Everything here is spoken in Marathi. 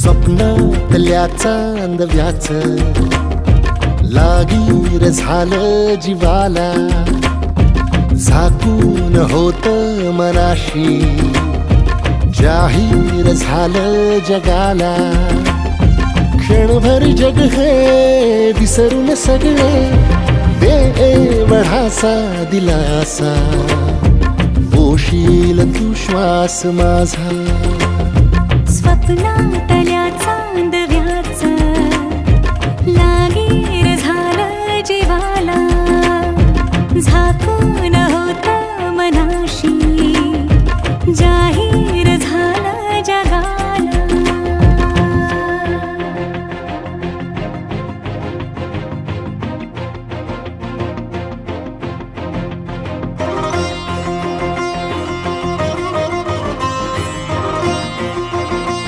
स्वप्नातल्या चांदव्याच लागीर झालं जीवाला, झाकून होत मनाशी जाहीर झालं जगाला. क्षणभर जग हे विसरून सगळे बेवढासा दिलासा, पोशील तू श्वास माझा.